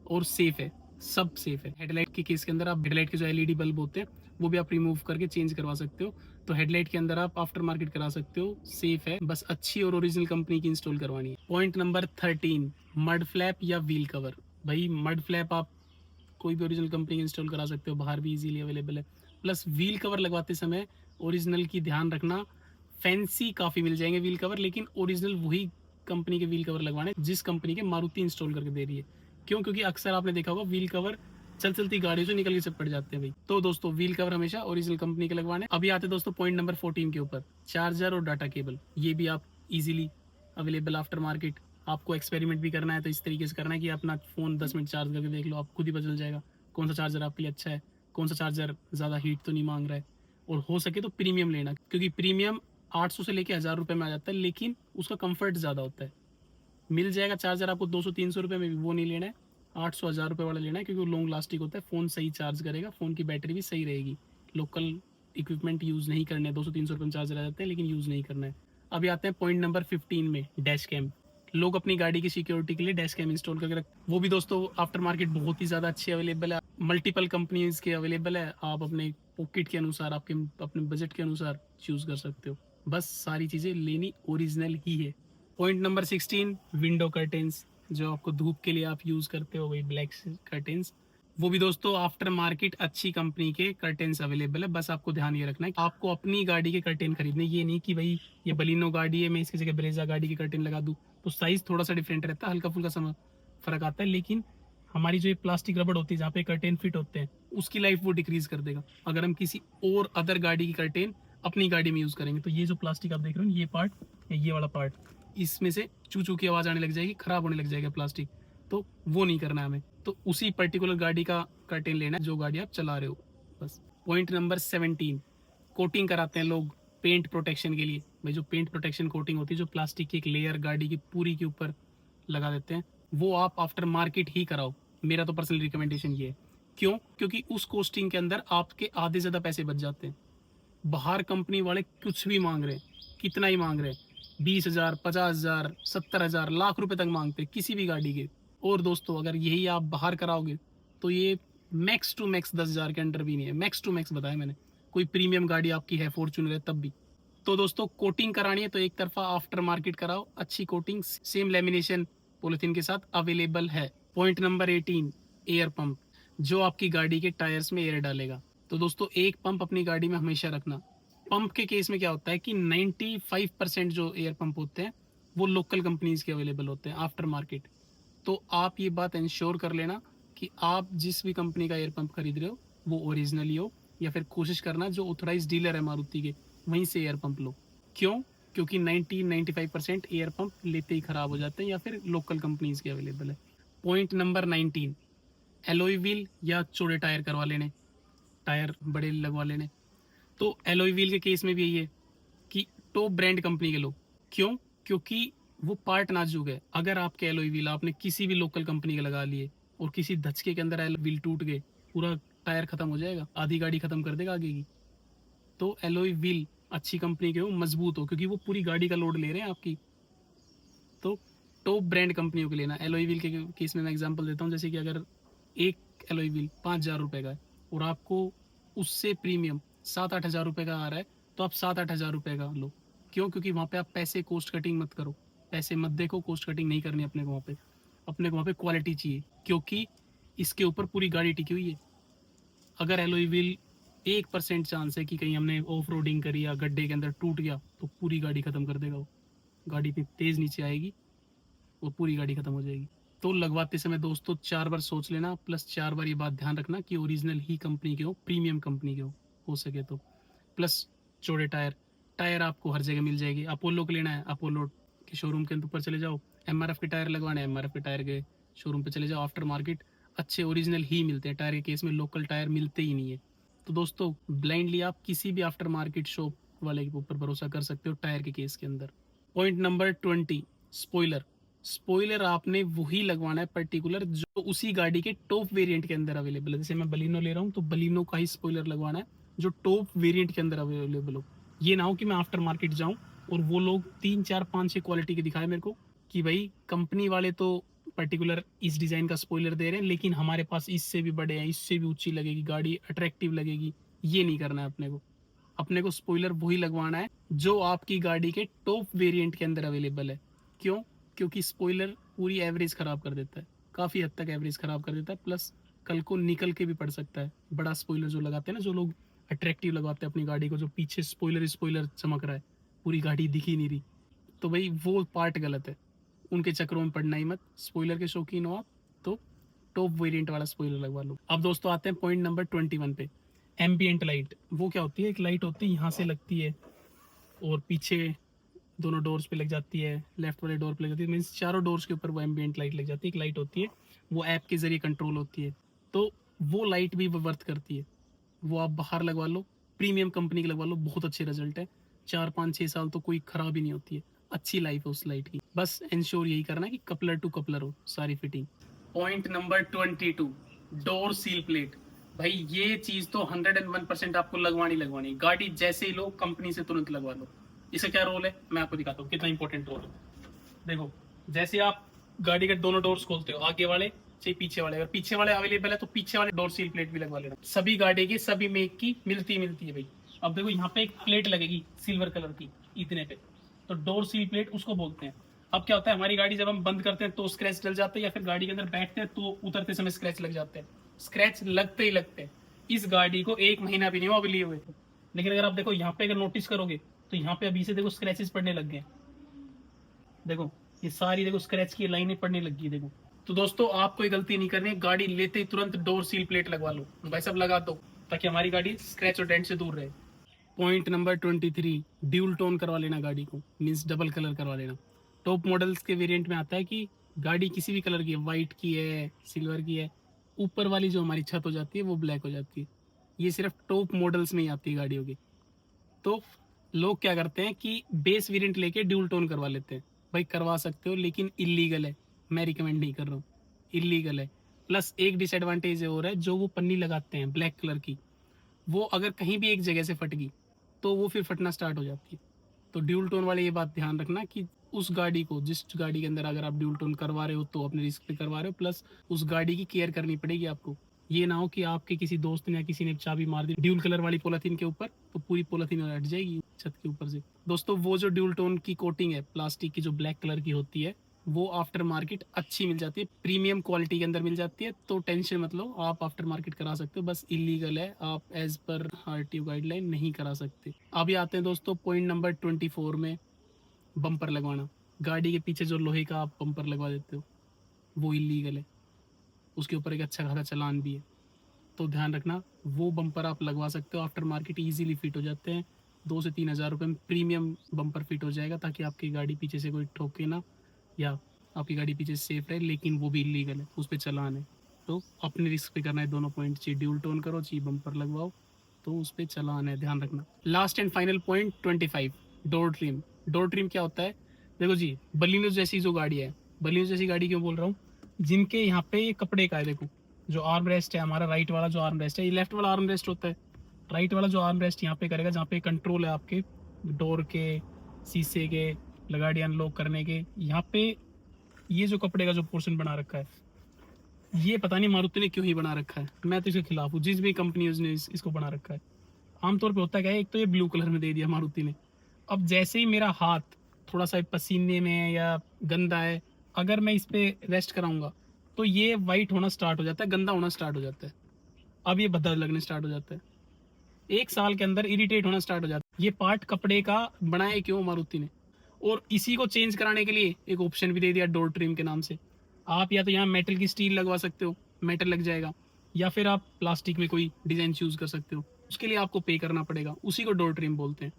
और सेफ है, सब सेफ है। हेडलाइट के केस के अंदर आप हेडलाइट के जो LED बल्ब होते हैं वो भी आप रिमूव करके चेंज करवा सकते हो। तो हेडलाइट के अंदर आप आफ्टर मार्केट करा सकते हो, सेफ है, बस अच्छी और ओरिजिनल कंपनी की इंस्टॉल करवानी है। पॉइंट नंबर 13, मड फ्लैप या व्हील कवर। भाई मड फ्लैप आप कोई भी ओरिजिनल कंपनी की इंस्टॉल करा सकते हो, बाहर भी इजीली अवेलेबल है। प्लस व्हील कवर लगवाते समय ओरिजिनल की ध्यान रखना, फैंसी काफ़ी मिल जाएंगे व्हील कवर, लेकिन ओरिजिनल वही कंपनी के व्हील कवर लगवाने जिस कंपनी के मारुति इंस्टॉल करके दे रही है। क्यों? क्योंकि अक्सर आपने देखा होगा व्हील कवर चलती गाड़ियों से निकल के सब पड़ जाते हैं भाई। तो दोस्तों व्हील कवर हमेशा ओरिजिनल कंपनी के लगवाने। अभी आते दोस्तों पॉइंट नंबर 14 के ऊपर, चार्जर और डाटा केबल। ये भी आप इजीली अवेलेबल आफ्टर मार्केट। आपको एक्सपेरिमेंट भी करना है तो इस तरीके से करना है कि अपना फ़ोन 10 मिनट चार्ज करके देख लो, आप खुद ही पता चल जाएगा कौन सा चार्जर आपके लिए अच्छा है, कौन सा चार्जर ज़्यादा हीट तो नहीं मांग रहा है। और हो सके तो प्रीमियम लेना, क्योंकि प्रीमियम 800 से लेके 1000 रुपये में आ जाता है, लेकिन उसका कंफर्ट ज़्यादा होता है। मिल जाएगा चार्जर आपको 200-300 रुपये में भी, वो नहीं लेना है, 800-1000 रुपये वाला लेना है, क्योंकि वो लॉन्ग लास्टिक होता है, फ़ोन सही चार्ज करेगा, फ़ोन की बैटरी भी सही रहेगी। लोकल इक्विपमेंट यूज़ नहीं करने, 200-300 रुपये में चार्जर आ जाते हैं, लेकिन यूज़ नहीं करना है। अभी आते हैं पॉइंट नंबर 15 में, डैश कैम। लोग अपनी गाड़ी की सिक्योरिटी के लिए डैश कैम इंस्टॉल करके वो भी दोस्तों आफ्टर मार्केट बहुत ही ज़्यादा अच्छे अवेलेबल है, मल्टीपल कंपनीज के अवेलेबल है। आप अपने पॉकेट के अनुसार, आपके अपने बजट के अनुसार चूज़ कर सकते हो, बस सारी चीज़ें लेनी ओरिजिनल ही है। पॉइंट नंबर 16, विंडो कर्टेंस, जो आपको धूप के लिए आप यूज़ करते हो, वही ब्लैक कर्टेंस। वो भी दोस्तों आफ्टर मार्केट अच्छी कंपनी के कर्टेंस अवेलेबल है। बस आपको ध्यान ये रखना है आपको अपनी गाड़ी के कर्टेन खरीदने, ये नहीं कि भाई ये बलिनो गाड़ी है मैं इसकी जगह ब्रेजा गाड़ी के कर्टेन लगा दूँ। तो साइज़ थोड़ा सा डिफरेंट रहता है, हल्का फुल्का समय फ़र्क आता है, लेकिन हमारी जो ये प्लास्टिक रबड़ होती है जहाँ पे कर्टेन फिट होते हैं, उसकी लाइफ वो डिक्रीज कर देगा अगर हम किसी और अदर गाड़ी की कर्टेन अपनी गाड़ी में यूज करेंगे। तो ये जो प्लास्टिक आप देख रहे हो ये पार्ट या ये वाला पार्ट, इसमें से चू चू की आवाज आने लग जाएगी, खराब होने लग जाएगा प्लास्टिक। तो वो नहीं करना है हमें, तो उसी पर्टिकुलर गाड़ी का कर्टेन लेना है जो गाड़ी आप चला रहे हो बस। पॉइंट नंबर 17, कोटिंग कराते हैं लोग पेंट प्रोटेक्शन के लिए। भाई जो पेंट प्रोटेक्शन कोटिंग होती है, जो प्लास्टिक की एक लेयर गाड़ी की पूरी के ऊपर लगा देते हैं, वो आप आफ्टर मार्केट ही कराओ। मेरा तो पर्सनल रिकमेंडेशन ये है। क्यों? क्योंकि उस कोस्टिंग के अंदर आपके आधे ज़्यादा पैसे बच जाते हैं। बाहर कंपनी वाले कुछ भी मांग रहे हैं, कितना ही मांग रहे हैं, 20,000, 50,000, 70,000, लाख रुपए तक मांगते हैं किसी भी गाड़ी के। और दोस्तों अगर यही आप बाहर कराओगे तो ये मैक्स टू मैक्स 10,000 के अंडर भी नहीं है, मैक्स टू मैक्स बताया मैंने। कोई प्रीमियम गाड़ी आपकी है, फॉर्च्यूनर है, तब भी। तो दोस्तों कोटिंग करानी है तो एक तरफा आफ्टर मार्केट कराओ, अच्छी कोटिंग सेम लेमिनेशन पॉलिथीन के साथ अवेलेबल है। पॉइंट नंबर 18, एयर पंप, जो आपकी गाड़ी के टायर्स में एयर डालेगा। तो दोस्तों एक पंप अपनी गाड़ी में हमेशा रखना। पंप के केस में क्या होता है कि 95% जो एयर पंप होते हैं वो लोकल कंपनीज के अवेलेबल होते हैं आफ्टर मार्केट। तो आप ये बात इंश्योर कर लेना कि आप जिस भी कंपनी का एयर पंप खरीद रहे हो वो ओरिजिनली हो, या फिर कोशिश करना जो ऑथराइज डीलर है मारुति के वहीं से एयर पंप लो। क्यों? क्योंकि 90-95% एयर पंप लेते ही खराब हो जाते हैं या फिर लोकल कंपनीज के अवेलेबल है। पॉइंट नंबर 19, एलोई व्हील या चौड़े टायर करवा लेने, टायर बड़े लगवा लेने। तो एलोई व्हील के केस में भी यही है कि टॉप ब्रांड कंपनी के लो। क्यों? क्योंकि वो पार्ट नाजुक है। अगर आपके एलोई व्हील आपने किसी भी लोकल कंपनी के लगा लिए और किसी धचके के अंदर एलोई व्हील टूट गए, पूरा टायर खत्म हो जाएगा, आधी गाड़ी खत्म कर देगा आगे की। तो एलोई व्हील अच्छी कंपनी के हो, मजबूत हो, क्योंकि वो पूरी गाड़ी का लोड ले रहे हैं आपकी। तो टॉप ब्रांड कंपनियों के लेना। एलोई व्हील के केस में मैं एग्जांपल देता हूँ, जैसे कि अगर एक एलोई व्हील 5,000 रुपये का है और आपको उससे प्रीमियम 7-8 हज़ार रुपये का आ रहा है, तो आप 7-8 हज़ार रुपये का लो। क्यों? क्योंकि वहाँ पे आप पैसे कोस्ट कटिंग मत करो, पैसे मत देखो, कोस्ट कटिंग नहीं करनी अपने को वहाँ पे। अपने को वहाँ पे क्वालिटी चाहिए, क्योंकि इसके ऊपर पूरी गाड़ी टिकी हुई है। अगर एलोई व्हील 1% चांस है कि कहीं हमने ऑफ रोडिंग करी या गड्ढे के अंदर टूट गया तो पूरी गाड़ी खत्म कर देगा वो। गाड़ी इतनी तेज नीचे आएगी वो पूरी गाड़ी खत्म हो जाएगी। तो लगवाते समय दोस्तों 4 बार सोच लेना, प्लस 4 बार ये बात ध्यान रखना कि ओरिजिनल ही कंपनी के हो, प्रीमियम कंपनी के हो सके तो। प्लस चौड़े टायर, टायर आपको हर जगह मिल जाएगी। अपोलो के लेना है, अपोलो के शोरूम के ऊपर चले जाओ। एमआरएफ के टायर लगवाने हैं, एमआरएफ के टायर के शोरूम पे चले जाओ। आफ्टर मार्केट अच्छे ओरिजिनल ही मिलते हैं टायर के केस में, लोकल टायर मिलते ही नहीं है। तो दोस्तों ब्लाइंडली आप किसी भी आफ्टर मार्केट शॉप वाले के ऊपर भरोसा कर सकते हो टायर के केस के अंदर। Point number 20, spoiler. स्पॉइलर आपने वही लगवाना है पर्टिकुलर जो उसी गाड़ी के टॉप वेरिएंट के अंदर अवेलेबल है। जैसे मैं बलिनो ले रहा हूँ तो बलिनो का ही स्पॉइलर लगवाना है जो टॉप वेरिएंट के अंदर अवेलेबल हो। ये ना हो कि मैं आफ्टर मार्केट जाऊँ और वो लोग 3-4-5-6 क्वालिटी के दिखाए मेरे को कि भाई कंपनी वाले तो पर्टिकुलर इस डिज़ाइन का स्पॉइलर दे रहे हैं लेकिन हमारे पास इससे भी बड़े हैं, इससे भी ऊंची लगेगी गाड़ी, अट्रैक्टिव लगेगी। ये नहीं करना है अपने को। अपने को स्पॉइलर वही लगवाना है जो आपकी गाड़ी के टॉप वेरिएंट के अंदर अवेलेबल है। क्यों? क्योंकि स्पॉइलर पूरी एवरेज खराब कर देता है, काफ़ी हद तक एवरेज खराब कर देता है, प्लस कल को निकल के भी पड़ सकता है। बड़ा स्पॉइलर जो लगाते हैं ना, जो लोग अट्रैक्टिव लगवाते हैं अपनी गाड़ी को, जो पीछे स्पॉइलर स्पॉइलर चमक रहा है, पूरी गाड़ी दिख ही नहीं रही, तो भाई वो पार्ट गलत है। उनके चक्रों में पड़ना ही मत। स्पॉइलर के शौकीन हो आप तो टॉप वेरिएंट वाला स्पॉइलर लगवा लो। अब दोस्तों आते हैं पॉइंट नंबर 21 पे, एम्बियंट लाइट। वो क्या होती है? एक लाइट होती है यहाँ से लगती है और पीछे दोनों डोर्स पे लग जाती है, लेफ्ट वाले डोर पे लग जाती है, मीन्स चारों डोर्स के ऊपर वो एम्बियंट लाइट लग जाती है। एक लाइट होती है वो ऐप के जरिए कंट्रोल होती है, तो वो लाइट भी वो वर्थ करती है। वो आप बाहर लगवा लो, प्रीमियम कंपनी की लगवा लो, बहुत अच्छे रिजल्ट है। 4-5-6 साल तो कोई खराब ही नहीं होती है, अच्छी लाइफ है उस लाइट की। बस इंश्योर यही करना है कि कपलर टू कपलर हो सारी fitting. Point number 22, door seal plate. भाई ये चीज तो 101% आपको लगवानी लगवानी। गाड़ी जैसे ही लो कंपनी से तुरंत लगवा लो। इसका क्या रोल है मैं आपको दिखाता हूँ कितना इंपॉर्टेंट रोल है। देखो, जैसे आप गाड़ी के दोनों डोर्स खोलते हो, आगे वाले चाहे पीछे वाले, अगर पीछे वाले अवेलेबल है तो पीछे वाले डोर सील प्लेट भी लगवा लेना। सभी गाड़ी की सभी मेक की मिलती है भाई। अब देखो यहाँ पे एक प्लेट लगेगी सिल्वर कलर की इतने पे, तो डोर सील प्लेट उसको बोलते हैं। अब क्या होता है, हमारी गाड़ी जब हम बंद करते हैं तो स्क्रैच डल जाते हैं, या फिर गाड़ी के अंदर बैठते हैं तो उतरते समय स्क्रैच लग जाते हैं। स्क्रैच लगते ही लगते हैं। इस गाड़ी को 1 महीना भी नहीं हुआ अभी लिए हुए थे, लेकिन अगर आप देखो यहाँ पे अगर नोटिस करोगे तो यहाँ पे अभी से देखो स्क्रैचेस पड़ने लग गए। देखो ये सारी देखो स्क्रैच की लाइनें पड़ने लगी, देखो तो दोस्तों आपको ये गलती नहीं करनी है, गाड़ी लेते ही तुरंत डोर सील प्लेट लगवा लो, भाई सब लगा दो, ताकि हमारी गाड़ी स्क्रैच और डेंट से दूर रहे। पॉइंट नंबर 23, ड्यूल टोन करवा लेना गाड़ी को, मीन्स डबल कलर करवा लेना। टॉप मॉडल्स के वेरिएंट में आता है कि गाड़ी किसी भी कलर की है, वाइट की है, सिल्वर की है, ऊपर वाली जो हमारी छत हो जाती है वो ब्लैक हो जाती है। ये सिर्फ टॉप मॉडल्स में ही आती है गाड़ियों की। तो लोग क्या करते हैं कि बेस वेरिएंट लेके ड्यूल टोन करवा लेते हैं। भाई करवा सकते हो लेकिन इलीगल है, मैं रिकमेंड नहीं कर रहा हूँ, इलीगल है। प्लस एक डिसएडवांटेज और है, जो वो पन्नी लगाते हैं ब्लैक कलर की, वो अगर कहीं भी एक जगह से फट गई तो वो फिर फटना स्टार्ट हो जाती है। तो ड्यूल टोन वाले ये बात ध्यान रखना कि उस गाड़ी को, जिस गाड़ी के अंदर अगर आप ड्यूल टोन करवा रहे हो तो अपने रिस्क पे करवा रहे हो, प्लस उस गाड़ी की केयर करनी पड़ेगी आपको। ये ना हो कि आपके किसी दोस्त ने या किसी ने चाबी मार दी ड्यूल कलर वाली पॉलिथीन के ऊपर, तो पूरी पॉलिथीन हट जाएगी छत के ऊपर से। दोस्तों वो जो ड्यूल टोन की कोटिंग है प्लास्टिक की, जो ब्लैक कलर की होती है, वो आफ्टर मार्केट अच्छी मिल जाती है, प्रीमियम क्वालिटी के अंदर मिल जाती है। तो टेंशन मत लो, आप आफ्टर मार्केट करा सकते हो, बस इलीगल है, आप एज पर आरटीओ गाइडलाइन नहीं करा सकते। अभी आते हैं दोस्तों पॉइंट नंबर 24 में, बम्पर लगवाना। गाड़ी के पीछे जो लोहे का आप बम्पर लगवा देते हो वो इलीगल है, उसके ऊपर एक अच्छा खासा चालान भी है। तो ध्यान रखना, वो बम्पर आप लगवा सकते हो, आफ्टर मार्केट इजीली फिट हो जाते हैं। 2 से 3 हज़ार रुपये में प्रीमियम बम्पर फिट हो जाएगा, ताकि आपकी गाड़ी पीछे से कोई ठोके ना, या आपकी गाड़ी पीछे से सेफ रहे। लेकिन वो भी इलीगल है, उस पर चालान है। तो अपने रिस्क पे करना है दोनों पॉइंट, चाहिए ड्यूल टोन करो चाहिए बम्पर लगवाओ, तो उस पर चालान है, ध्यान रखना। Last and final point 25, door trim. Door trim क्या होता है? देखो जी, बलिनो जैसी जो गाड़ी है, बलिनो जैसी गाड़ी क्यों बोल रहा हूँ, जिनके यहाँ पे ये कपड़े का है, देखो जो आर्म रेस्ट है हमारा, राइट वाला जो आर्म रेस्ट है, ये लेफ्ट वाला आर्म रेस्ट होता है, राइट वाला जो आर्म रेस्ट यहाँ पे करेगा, जहाँ पे कंट्रोल है आपके डोर के, शीशे के, गाड़ी अनलॉक करने के, यहाँ पे ये जो कपड़े का जो पोर्शन बना रखा है, ये पता नहीं मारुति ने क्यों ही बना रखा है, मैं तो इसके खिलाफ हूँ, जिस भी कंपनी ने इसको बना रखा है। आमतौर पे होता क्या है, एक तो ये ब्लू कलर में दे दिया मारुति ने, अब जैसे ही मेरा हाथ थोड़ा सा पसीने में है या गंदा है, अगर मैं इस पे रेस्ट कराऊंगा तो ये वाइट होना स्टार्ट हो जाता है, गंदा होना स्टार्ट हो जाता है, अब ये भद्दा लगने स्टार्ट हो जाता है, 1 साल के अंदर इरिटेट होना स्टार्ट हो जाता है। ये पार्ट कपड़े का बनाया क्यों मारुति ने? और इसी को चेंज कराने के लिए एक ऑप्शन भी दे दिया डोर ट्रिम के नाम से। आप या तो यहाँ मेटल की स्टील लगवा सकते हो, मेटल लग जाएगा, या फिर आप प्लास्टिक में कोई डिजाइन चूज कर सकते हो, उसके लिए आपको पे करना पड़ेगा, उसी को डोर ट्रिम बोलते हैं।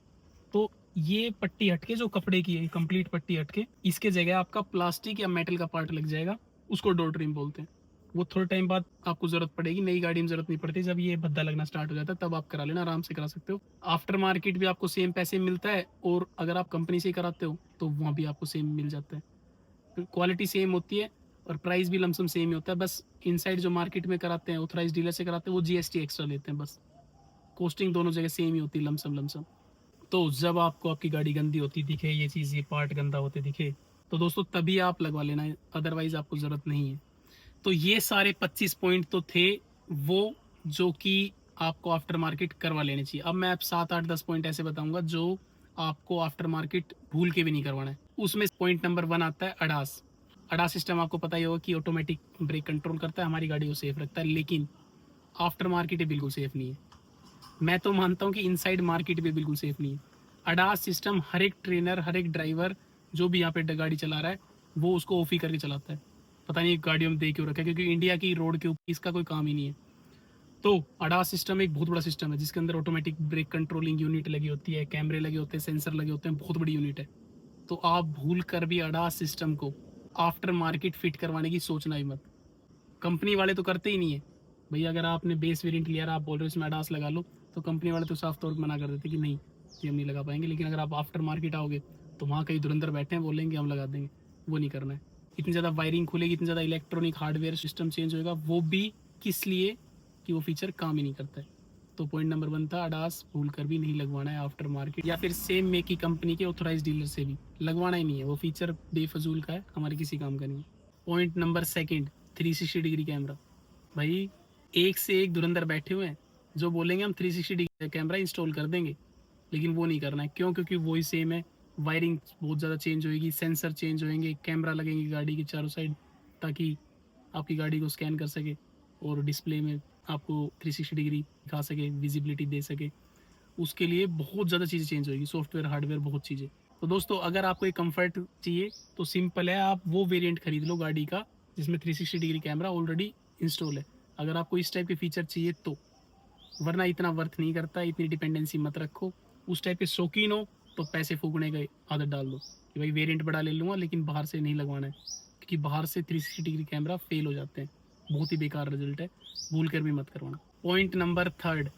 तो ये पट्टी हटके जो कपड़े की है, कंप्लीट पट्टी हटके, इसके जगह आपका प्लास्टिक या मेटल का पार्ट लग जाएगा, उसको डोर ट्रिम बोलते हैं। वो थोड़े टाइम बाद आपको जरूरत पड़ेगी, नई गाड़ी में जरूरत नहीं पड़ती, जब ये भद्दा लगना स्टार्ट हो जाता है तब आप करा लेना, आराम से करा सकते हो। आफ्टर मार्केट भी आपको सेम पैसे मिलता है, और अगर आप कंपनी से ही कराते हो तो वहाँ भी आपको सेम मिल जाता है, क्वालिटी सेम होती है और प्राइस भी लमसम सेम ही होता है। बस इनसाइड जो मार्केट में कराते हैं, ऑथराइज डीलर से कराते हैं, वो जीएसटी एक्स्ट्रा लेते हैं, बस कॉस्टिंग दोनों जगह सेम ही होती है, लमसम लमसम। तो जब आपको आपकी गाड़ी गंदी होती दिखे, ये चीज़, ये पार्ट गंदा होते दिखे, तो दोस्तों तभी आप लगवा लेना है, अदरवाइज आपको ज़रूरत नहीं है। तो ये सारे 25 पॉइंट तो थे वो, जो कि आपको आफ्टर मार्केट करवा लेने चाहिए। अब मैं 7 8 10 पॉइंट ऐसे बताऊंगा जो आपको आफ्टर मार्केट भूल के भी नहीं करवाना है। उसमें पॉइंट नंबर 1 आता है अडास। अडास सिस्टम आपको पता ही होगा कि ऑटोमेटिक ब्रेक कंट्रोल करता है, हमारी गाड़ी को सेफ रखता है, लेकिन आफ्टर मार्केट ये बिल्कुल सेफ नहीं है। मैं तो मानता हूँ कि इनसाइड मार्केट भी बिल्कुल सेफ नहीं है। अडास सिस्टम हर एक ट्रेनर, हर एक ड्राइवर जो भी यहाँ पे गाड़ी चला रहा है, वो उसको ऑफ ही करके चलाता है। पता नहीं गाड़ियों में दे क्यों रखा है, क्योंकि इंडिया की रोड के ऊपर इसका कोई काम ही नहीं है। तो अडास सिस्टम एक बहुत बड़ा सिस्टम है, जिसके अंदर ऑटोमेटिक ब्रेक कंट्रोलिंग यूनिट लगी होती है, कैमरे लगे होते हैं, सेंसर लगे होते हैं, बहुत बड़ी यूनिट है। तो आप भूल कर भी अडास सिस्टम को आफ्टर मार्केट फिट करवाने की सोचना ही मत। कंपनी वाले तो करते ही नहीं है भैया, अगर आपने बेस वेरिएंट लिया और आप बोल रहे हो इसमें अडास लगा लो, तो कंपनी वाले तो साफ तौर पर मना कर देते कि नहीं, ये हम नहीं लगा पाएंगे। लेकिन अगर आप आफ्टर मार्केट आओगे तो वहाँ कई धुरंधर बैठे हैं, बोलेंगे हम लगा देंगे, वो नहीं करना है। इतनी ज़्यादा वायरिंग खुलेगी, इतनी ज़्यादा इलेक्ट्रॉनिक हार्डवेयर सिस्टम चेंज होगा, वो भी किस लिए, कि वो फीचर काम ही नहीं करता है। तो पॉइंट नंबर 1 था अडास भूल कर भी नहीं लगवाना है आफ्टर मार्केट, या फिर सेम मेक की कंपनी के ऑथोराइज डीलर से भी लगवाना ही नहीं है, वो फीचर बेफजूल का है, हमारे किसी काम का नहीं है। Point number 2, 360 degree camera. भाई एक से एक धुरंधर बैठे हुए हैं जो बोलेंगे हम 360 डिग्री कैमरा इंस्टॉल कर देंगे, लेकिन वो नहीं करना है। क्यों? क्योंकि वही सेम है, वायरिंग बहुत ज़्यादा चेंज होएगी, सेंसर चेंज होएंगे, कैमरा लगेंगे गाड़ी के चारों साइड, ताकि आपकी गाड़ी को स्कैन कर सके और डिस्प्ले में आपको 360 डिग्री दिखा सके, विजिबिलिटी दे सके। उसके लिए बहुत ज़्यादा चीज़ें चेंज होगी, सॉफ्टवेयर, हार्डवेयर, बहुत चीज़ें। तो दोस्तों अगर आपको एक कंफर्ट चाहिए तो सिंपल है, आप वो वेरिएंट खरीद लो गाड़ी का जिसमें 360 डिग्री कैमरा ऑलरेडी इंस्टॉल है। अगर आपको इस टाइप के फीचर चाहिए तो, वरना इतना वर्थ नहीं करता, इतनी डिपेंडेंसी मत रखो। उस टाइप के शौकीन हो तो पैसे फूकने की आदत डाल दो कि भाई वेरिएंट बड़ा ले लूँगा लेकिन बाहर से नहीं लगवाना है, क्योंकि बाहर से 360 डिग्री कैमरा फेल हो जाते हैं, बहुत ही बेकार रिजल्ट है, भूल कर भी मत करवाना। पॉइंट नंबर 3,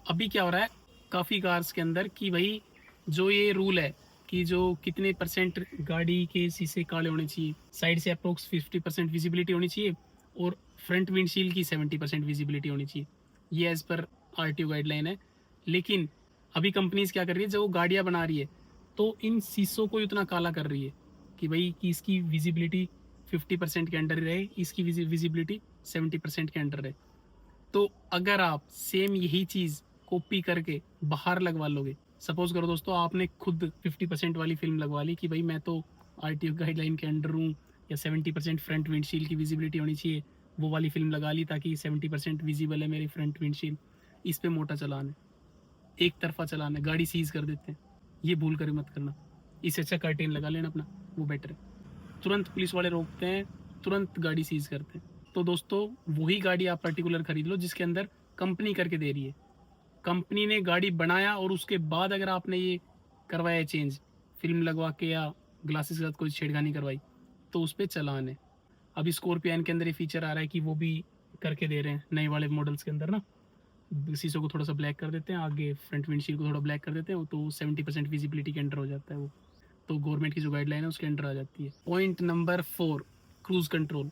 अभी क्या हो रहा है काफ़ी कार्स के अंदर कि भाई जो ये रूल है कि जो कितने परसेंट गाड़ी के शीशे काले होने चाहिए, साइड से अप्रोक्स 50% विजिबिलिटी होनी चाहिए और फ्रंट विंडशील्ड की 70% विजिबिलिटी होनी चाहिए, ये एज़ पर आरटीओ गाइडलाइन है। लेकिन अभी कंपनीज क्या कर रही है, जब वो गाड़ियाँ बना रही है तो इन शीशों को इतना काला कर रही है कि भाई कि इसकी विजिबिलिटी 50% के अंडर रहे, इसकी विजिबिलिटी 70% के अंडर रहे। तो अगर आप सेम यही चीज़ कॉपी करके बाहर लगवा लोगे, सपोज करो दोस्तों आपने खुद 50% वाली फिल्म लगवा ली कि भाई मैं तो आरटीओ गाइडलाइन के अंडर हूँ, या 70% फ्रंट विंडशील्ड की विजिबिलिटी होनी चाहिए, वो वाली फिल्म लगा ली ताकि 70% विजिबल है मेरी फ्रंट विंडशील्ड, इस पे मोटा चलान है, एक तरफा चलान है, गाड़ी सीज कर देते हैं, ये भूल कर मत करना। इससे अच्छा कर्टेन लगा लेना अपना, वो बेटर है। तुरंत पुलिस वाले रोकते हैं, तुरंत गाड़ी सीज करते हैं। तो दोस्तों वही गाड़ी आप पर्टिकुलर खरीद लो जिसके अंदर कंपनी करके दे रही है, कंपनी ने गाड़ी बनाया और उसके बाद अगर आपने ये करवाया चेंज, फिल्म लगवा के या ग्लासेस के साथ कोई छेड़खानी करवाई, तो उस पर चलान है। अभी स्कॉर्पियन के अंदर ये फीचर आ रहा है कि वो भी करके दे रहे हैं नए वाले मॉडल्स के अंदर ना, शीशों को थोड़ा सा ब्लैक कर देते हैं, आगे फ्रंट विंडशील्ड को थोड़ा ब्लैक कर देते हैं, तो 70% विजिबिलिटी के अंडर हो जाता है वो, तो गवर्नमेंट की जो गाइडलाइन है उसके अंडर आ जाती है। Point number 4, cruise control.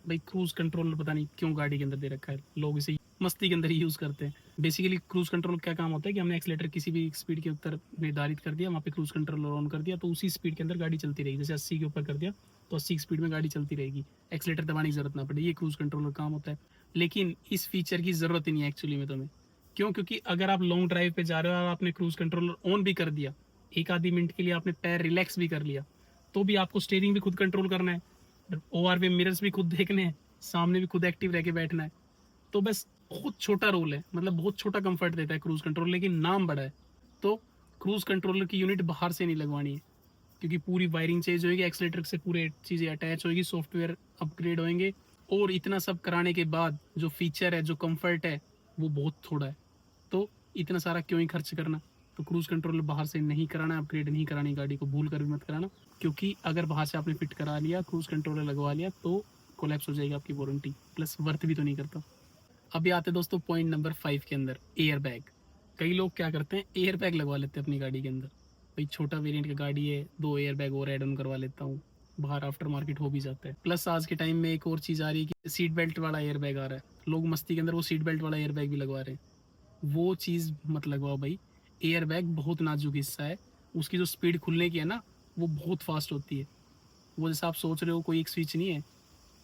भाई क्रूज कंट्रोल पता नहीं क्यों गाड़ी के अंदर दे रखा है, लोग इसे मस्ती के अंदर ही यूज़ करते हैं। बेसिकली क्रूज कंट्रोल क्या काम होता है कि हमने एक्सीलेटर किसी भी स्पीड के ऊपर निर्धारित कर दिया, वहाँ पे क्रूज कंट्रोल ऑन कर दिया, तो उसी स्पीड के अंदर गाड़ी चलती रहेगी। जैसे 80 के ऊपर कर दिया तो 80 की स्पीड में गाड़ी चलती रहेगी, एक्सीलेटर दबाने की जरूरत ना पड़े, ये क्रूज कंट्रोल का काम होता है। लेकिन इस फीचर की ज़रूरत ही नहीं है एक्चुअली में तुम्हें। क्यों? क्योंकि अगर आप लॉन्ग ड्राइव पे जा रहे हो और आपने क्रूज कंट्रोलर ऑन भी कर दिया, एक आधी मिनट के लिए आपने पैर रिलैक्स भी कर लिया, तो भी आपको स्टीयरिंग भी खुद कंट्रोल करना है, ओआर वे मिरर्स भी खुद देखने हैं, सामने भी खुद एक्टिव रह के बैठना है। तो बस बहुत छोटा रोल है, मतलब बहुत छोटा कंफर्ट देता है क्रूज कंट्रोल, लेकिन नाम बड़ा है। तो क्रूज कंट्रोलर की यूनिट बाहर से नहीं लगवानी है, क्योंकि पूरी वायरिंग चेंज होगी, एक्सीलेटर से पूरे चीज़ें अटैच होगी, सॉफ्टवेयर अपग्रेड होंगे, और इतना सब कराने के बाद जो फीचर है, जो कंफर्ट है, वो बहुत थोड़ा है। तो इतना सारा क्यों ही खर्च करना। तो क्रूज कंट्रोलर बाहर से नहीं कराना, अपग्रेड नहीं करानी गाड़ी को, भूल कर भी मत कराना, क्योंकि अगर बाहर से आपने फिट करा लिया, क्रूज कंट्रोलर लगवा लिया, तो कोलैप्स हो जाएगी आपकी वारंटी, प्लस वर्थ भी तो नहीं करता। अभी आते दोस्तों पॉइंट नंबर 5 के अंदर, एयर बैग। कई लोग क्या करते हैं, एयर बैग लगवा लेते हैं अपनी गाड़ी के अंदर। भाई छोटा वेरिएंट की गाड़ी है, 2 एयर बैग और ऐड ऑन करवा लेता हूँ, बाहर आफ्टर मार्केट हो भी जाता है। प्लस आज के टाइम में एक और चीज़ आ रही है कि सीट बेल्ट वाला एयर बैग आ रहा है, लोग मस्ती के अंदर वो सीट बेल्ट वाला एयर बैग भी लगवा रहे हैं। वो चीज़ मत लगवाओ भाई, एयर बैग बहुत नाजुक हिस्सा है, उसकी जो स्पीड खुलने की है ना, वो बहुत फास्ट होती है। वो जैसा आप सोच रहे हो कोई एक स्विच नहीं है,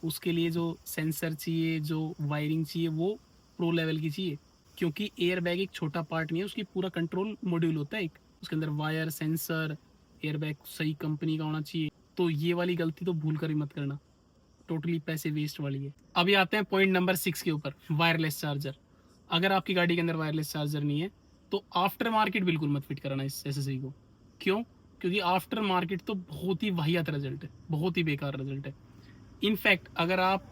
उसके लिए जो सेंसर चाहिए, जो वायरिंग चाहिए, वो प्रो लेवल की चाहिए। क्योंकि एयर बैग एक छोटा पार्ट नहीं है, उसकी पूरा कंट्रोल मॉड्यूल होता है एक, उसके अंदर वायर, सेंसर, एयर बैग सही कंपनी का होना चाहिए। तो ये वाली गलती तो भूल कर ही मत करना, टोटली पैसे वेस्ट वाली है। अभी आते हैं पॉइंट नंबर 6 के ऊपर, वायरलेस चार्जर। अगर आपकी गाड़ी के अंदर वायरलेस चार्जर नहीं है तो आफ्टर मार्केट बिल्कुल मत फिट कराना इस एसेसरी को। क्यों? क्योंकि आफ्टर मार्केट तो बहुत ही वाहियात रिजल्ट है, बहुत ही बेकार रिजल्ट है। इनफैक्ट अगर आप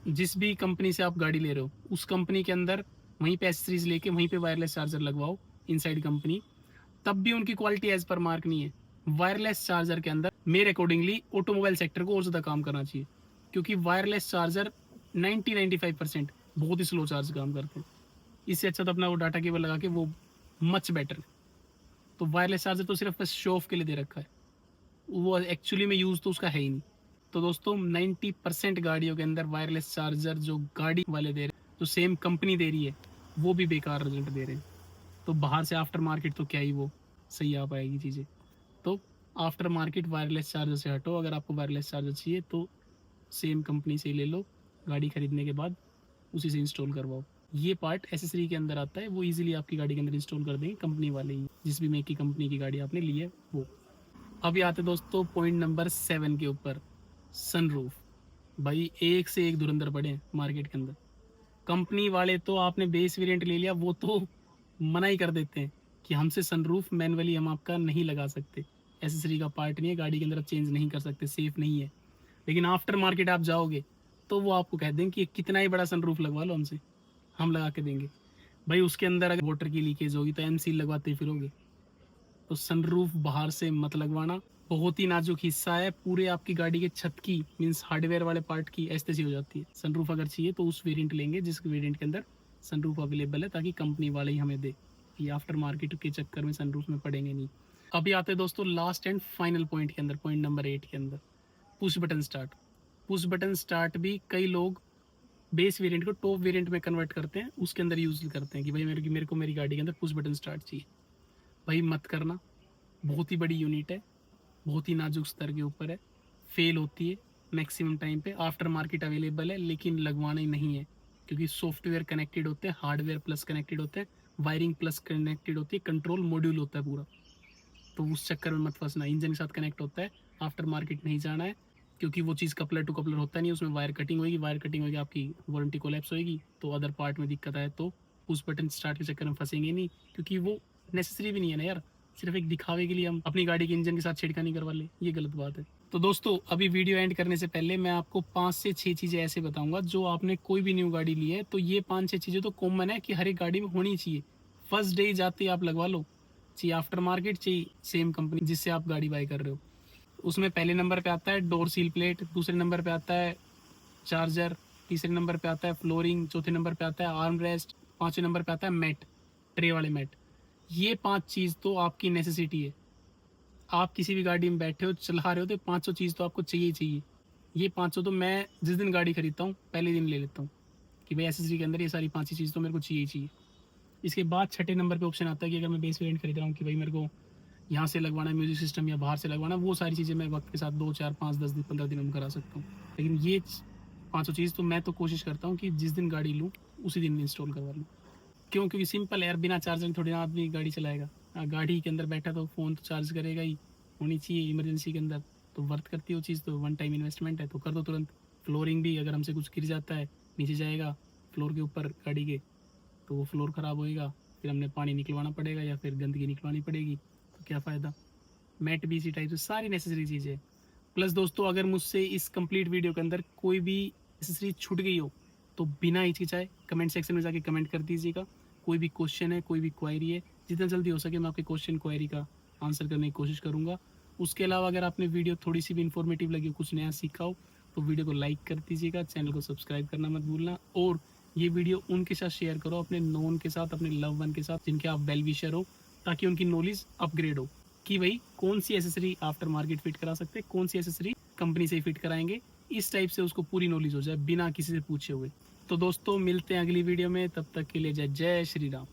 जिस भी कंपनी से आप गाड़ी ले रहे हो उस कंपनी के अंदर वहीं पे एसेसरीज लेके वहीं पे वायरलेस चार्जर लगवाओ इनसाइड कंपनी, तब भी उनकी क्वालिटी एज पर मार्क नहीं है। वायरलेस चार्जर के अंदर मेरे अकॉर्डिंगली ऑटोमोबाइल सेक्टर को और ज़्यादा काम करना चाहिए, क्योंकि वायरलेस चार्जर 90-95% बहुत ही स्लो चार्ज काम करते हैं। इससे अच्छा तो अपना वो डाटा केबल लगा के वो मच बेटर है। तो वायरलेस चार्जर तो सिर्फ बस शो ऑफ के लिए दे रखा है, वो एक्चुअली में यूज़ तो उसका है ही नहीं। तो दोस्तों 90% गाड़ियों के अंदर वायरलेस चार्जर जो गाड़ी वाले दे रहे हैं, जो सेम कंपनी दे रही है, वो भी बेकार रिजल्ट दे रहे हैं। तो बाहर से आफ्टर मार्केट तो क्या ही वो सही आ पाएगी चीज़ें। तो आफ्टर मार्केट वायरलेस चार्जर से हटो, अगर आपको वायरलेस चार्जर चाहिए तो सेम कंपनी से ले लो, गाड़ी खरीदने के बाद उसी से इंस्टॉल करवाओ। ये पार्ट एसेसरी के अंदर आता है, वो इजीली आपकी गाड़ी के अंदर इंस्टॉल कर देंगे कंपनी वाले ही, जिस भी मेक की कंपनी की गाड़ी आपने ली है वो। अभी आते दोस्तों पॉइंट नंबर 7 के ऊपर, सनरूफ। भाई एक से एक धुरंधर पड़े हैं मार्केट के अंदर। कंपनी वाले तो आपने बेस वेरिएंट ले लिया, वो तो मना ही कर देते हैं कि हमसे सनरूफ मैनुअली हम आपका नहीं लगा सकते, एसेसरी का पार्ट नहीं है, गाड़ी के अंदर आप चेंज नहीं कर सकते, सेफ नहीं है। लेकिन आफ्टर मार्केट आप जाओगे तो वो आपको कह देंगे कि कितना ही बड़ा सनरूफ लगवा लो हमसे, हम लगा के देंगे। भाई उसके अंदर अगर वाटर की लीकेज होगी तो एमसील लगवाते फिरोगे। तो सनरूफ बाहर से मत लगवाना, बहुत ही नाजुक हिस्सा है पूरे आपकी गाड़ी के छत की, मीन्स हार्डवेयर वाले पार्ट की ऐसे हो जाती है। सनरूफ अगर चाहिए तो उस वेरिएंट लेंगे जिस वेरिएंट के अंदर सनरूफ अवेलेबल है, ताकि कंपनी वाले ही हमें दे, कि आफ्टर मार्केट के चक्कर में सनरूफ में पड़ेंगे नहीं। अभी आते हैं दोस्तों लास्ट एंड फाइनल पॉइंट के अंदर, पॉइंट नंबर 8 के अंदर, push button start. Push button start भी कई लोग बेस वेरिएंट को टॉप वेरिएंट में कन्वर्ट करते हैं, उसके अंदर यूज करते हैं कि भाई मेरे को मेरी गाड़ी के अंदर पुश बटन स्टार्ट चाहिए। भाई मत करना, बहुत ही बड़ी यूनिट है, बहुत ही नाजुक स्तर के ऊपर है, फेल होती है मैक्सिमम टाइम पे। आफ्टर मार्केट अवेलेबल है लेकिन लगवाना ही नहीं है, क्योंकि सॉफ्टवेयर कनेक्टेड होते हैं, हार्डवेयर प्लस कनेक्टेड होते हैं, वायरिंग प्लस कनेक्टेड होती है, कंट्रोल मॉड्यूल होता है पूरा। तो उस चक्कर में मत फंसना, इंजन के साथ कनेक्ट होता है, आफ्टर मार्केट नहीं जाना है, क्योंकि वो चीज़ कपलर टू कपलर होता नहीं, उसमें वायर कटिंग होगी, वायर कटिंग होगी आपकी वारंटी कोलैप्स होगी, तो अदर पार्ट में दिक्कत आए तो उस बटन स्टार्ट के चक्कर में फंसेंगे नहीं, क्योंकि वो नेसेसरी भी नहीं है ना यार, सिर्फ एक दिखावे के लिए हम अपनी गाड़ी के इंजन के साथ छेड़खानी करवा ले, ये गलत बात है। तो दोस्तों अभी वीडियो एंड करने से पहले मैं आपको 5 से 6 चीज़ें ऐसे बताऊंगा, जो आपने कोई भी न्यू गाड़ी ली है तो ये 5-6 चीज़ें तो कॉमन है कि हर एक गाड़ी में होनी चाहिए। फर्स्ट डे जाते ही आप लगवा लो, चाहिए आफ्टर मार्केट चाहिए सेम कंपनी जिससे आप गाड़ी बाई कर रहे हो। उसमें पहले नंबर पे आता है डोर सील प्लेट, दूसरे नंबर पे आता है चार्जर, तीसरे नंबर पे आता है फ्लोरिंग, चौथे नंबर पे आता है आर्म रेस्ट, पांचवें नंबर पे आता है मैट, ट्रे वाले मैट। ये 5 चीज़ तो आपकी नेसेसिटी है। आप किसी भी गाड़ी में बैठे हो, चला रहे हो, तो 500 चीज़ तो आपको चाहिए ही चाहिए। ये 500 तो मैं जिस दिन गाड़ी खरीदता हूँ पहले दिन ले लेता हूँ कि भाई एसेसरी के अंदर ये सारी 5 चीज़ तो मेरे को चाहिए ही चाहिए। इसके बाद छठे नंबर पे ऑप्शन आता है कि अगर मैं बेस वेरिएंट खरीद रहा हूँ कि भाई मेरे को यहाँ से लगवाना है म्यूजिक सिस्टम या बाहर से लगवाना, वो सारी चीज़ें मैं वक्त के साथ 2, 4, 5, 10 दिन 15 दिन में करा सकता हूँ। लेकिन ये 500 चीज़ तो मैं तो कोशिश करता हूँ कि जिस दिन गाड़ी लूँ उसी दिन इंस्टॉल करवा लूँ। क्यों? क्योंकि सिंपल है यार, बिना चार्जर थोड़ी ना आदमी गाड़ी चलाएगा। गाड़ी के अंदर बैठा तो फ़ोन तो चार्ज करेगा ही, होनी चाहिए इमरजेंसी के अंदर, तो वर्थ करती है वो चीज़, तो वन टाइम इन्वेस्टमेंट है तो कर दो तुरंत। फ्लोरिंग भी अगर हमसे कुछ गिर जाता है, नीचे जाएगा फ्लोर के ऊपर गाड़ी के, तो वो फ्लोर ख़राब होएगा, फिर हमने पानी निकलवाना पड़ेगा या फिर गंदगी निकलवानी पड़ेगी, तो क्या फ़ायदा। मैट भी इसी टाइप से सारी नेसेसरी चीज़ें। प्लस दोस्तों अगर मुझसे इस कंप्लीट वीडियो के अंदर कोई भी नेसेसरी छूट गई हो तो बिना हिचकिचाए कमेंट सेक्शन में जाके कमेंट कर दीजिएगा। कोई भी क्वेश्चन है, कोई भी क्वायरी है, जितना जल्दी हो सके मैं आपके क्वेश्चन क्वायरी का आंसर करने की कोशिश करूँगा। उसके अलावा अगर आपने वीडियो थोड़ी सी भी इन्फॉर्मेटिव लगी हो, कुछ नया सीखा हो, तो वीडियो को लाइक कर दीजिएगा, चैनल को सब्सक्राइब करना मत भूलना, और ये वीडियो उनके साथ शेयर करो, अपने नोन के साथ, अपने लव वन के साथ जिनके आप वेल विशर हो, ताकि उनकी नॉलेज अपग्रेड हो कि भाई कौन सी एसेसरी आफ्टर मार्केट फिट करा सकते हैं, कौन सी एसेसरी कंपनी से ही फिट कराएंगे, इस टाइप से उसको पूरी नॉलेज हो जाए बिना किसी से पूछे हुए। तो दोस्तों मिलते हैं अगली वीडियो में, तब तक के लिए जय जय श्री राम।